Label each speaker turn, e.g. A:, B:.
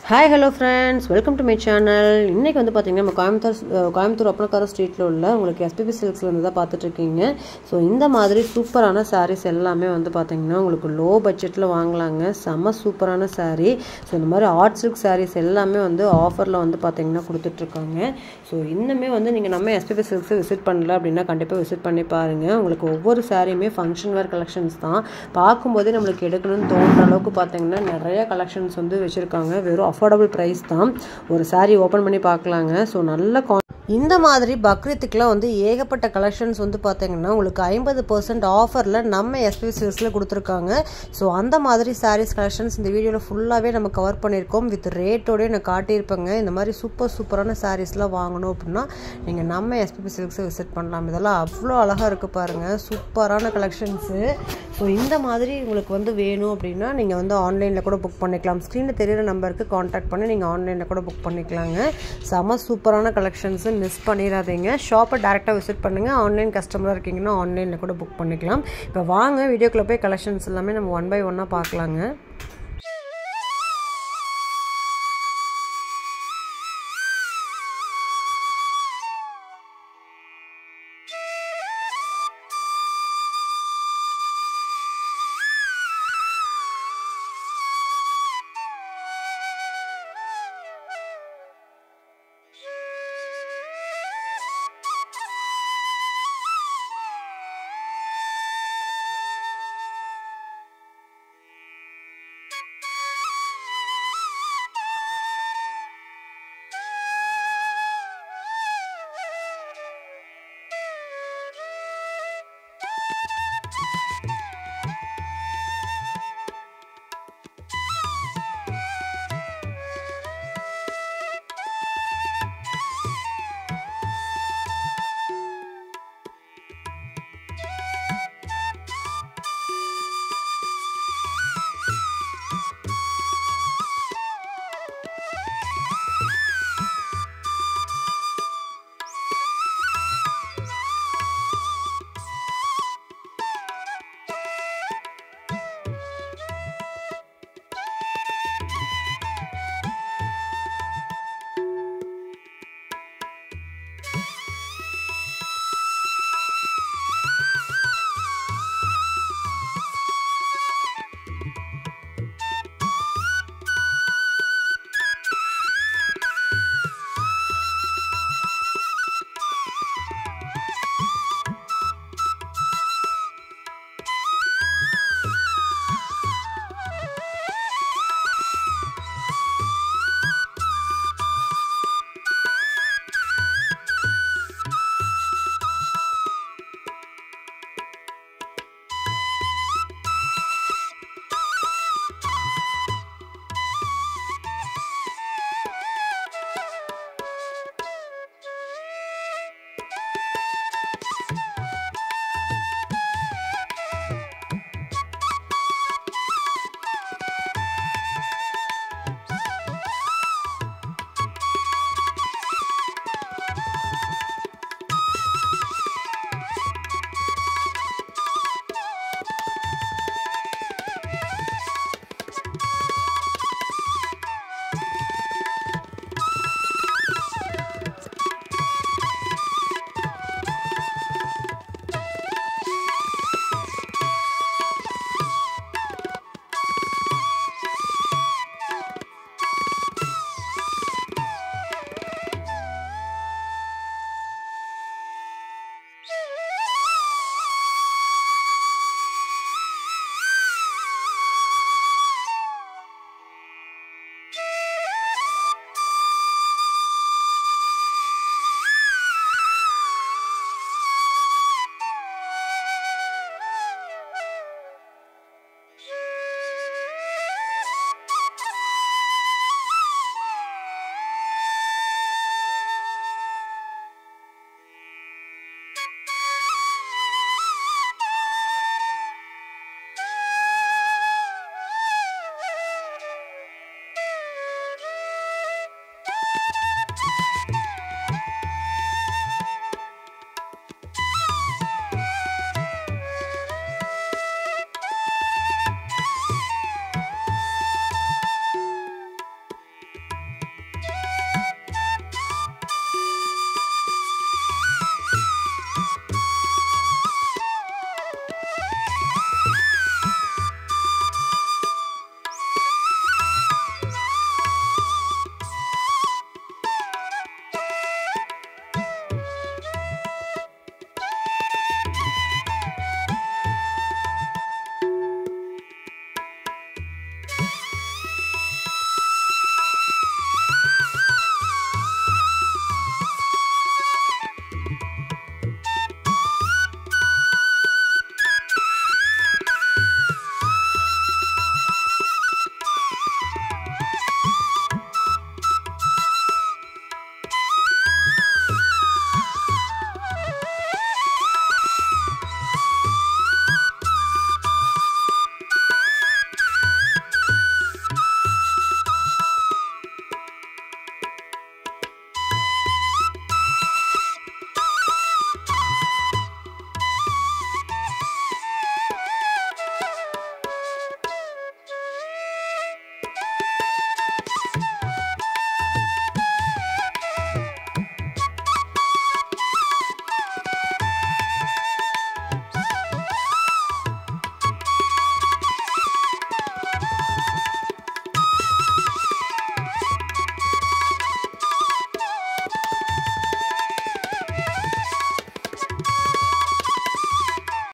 A: Hi hello friends, welcome to my channel. இன்றைக்கி வந்து பார்த்திங்கன்னா நம்ம கோயம்புத்தூர் அப்பனக்கார ஸ்ட்ரீட்டில் உள்ள உங்களுக்கு எஸ்பிபி சில்க்ஸில் இருந்து தான் பார்த்துட்ருக்கீங்க. ஸோ இந்த மாதிரி சூப்பரான சாரீஸ் எல்லாமே வந்து பார்த்திங்கன்னா உங்களுக்கு லோ பட்ஜெட்டில் வாங்கலாங்க. செம்ம சூப்பரான சாரீ. ஸோ இந்த மாதிரி ஆர்ட் சில்க் சாரீஸ் எல்லாமே வந்து ஆஃபரில் வந்து பார்த்திங்கன்னா கொடுத்துட்ருக்காங்க. ஸோ இன்னுமே வந்து நீங்கள் நம்ம எஸ்பிபி சில்க்ஸை விசிட் பண்ணல அப்படின்னா கண்டிப்பாக விசிட் பண்ணி பாருங்கள். உங்களுக்கு ஒவ்வொரு சாரியுமே ஃபங்க்ஷன் வேர் கலெக்ஷன்ஸ் தான். பார்க்கும்போதே நம்மளுக்கு எடுக்கணும்னு தோன்ற அளவுக்கு பார்த்திங்கன்னா நிறைய கலெக்ஷன்ஸ் வந்து வச்சுருக்காங்க. வெறும் அஃபோர்டபுள் ப்ரைஸ் தான். ஒரு சாரீ ஓப்பன் பண்ணி பார்க்கலாங்க. ஸோ நல்ல இந்த மாதிரி பக்ரீத்துக்குலாம் வந்து ஏகப்பட்ட கலெக்ஷன்ஸ் வந்து பார்த்தீங்கன்னா உங்களுக்கு 50% ஆஃபரில் நம்ம எஸ்பிபி சில்க்ஸில் கொடுத்துருக்காங்க. ஸோ அந்த மாதிரி சாரீஸ் கலெக்ஷன்ஸ் இந்த வீடியோவில் ஃபுல்லாகவே நம்ம கவர் பண்ணியிருக்கோம். வித் ரேட்டோடய நான் காட்டியிருப்பேங்க. இந்த மாதிரி சூப்பரான சாரீஸ்லாம் வாங்கணும் அப்படின்னா நீங்கள் நம்ம எஸ்பிபி சில்க்ஸை விசிட் பண்ணலாம். இதெல்லாம் அவ்வளோ அழகாக இருக்குது பாருங்கள், சூப்பரான கலெக்ஷன்ஸு. ஸோ இந்த மாதிரி உங்களுக்கு வந்து வேணும் அப்படின்னா நீங்கள் வந்து ஆன்லைனில் கூட புக் பண்ணிக்கலாம். ஸ்க்ரீனில் தெரியிற நம்பருக்கு காண்டாக்ட் பண்ணி நீங்கள் ஆன்லைனில் கூட புக் பண்ணிக்கலாங்க. செம சூப்பரான கலெக்ஷன்ஸு, மிஸ் பண்ணிடாதீங்க. ஷாப்பை டேரெக்டாக விசிட் பண்ணுங்கள். ஆன்லைன் கஸ்டமராக இருக்கீங்கன்னா ஆன்லைனில் கூட புக் பண்ணிக்கலாம். இப்போ வாங்க வீடியோக்குள்ளே போய் கலெக்ஷன்ஸ் எல்லாமே நம்ம ஒன் பை ஒன்னாக பார்க்கலாங்க.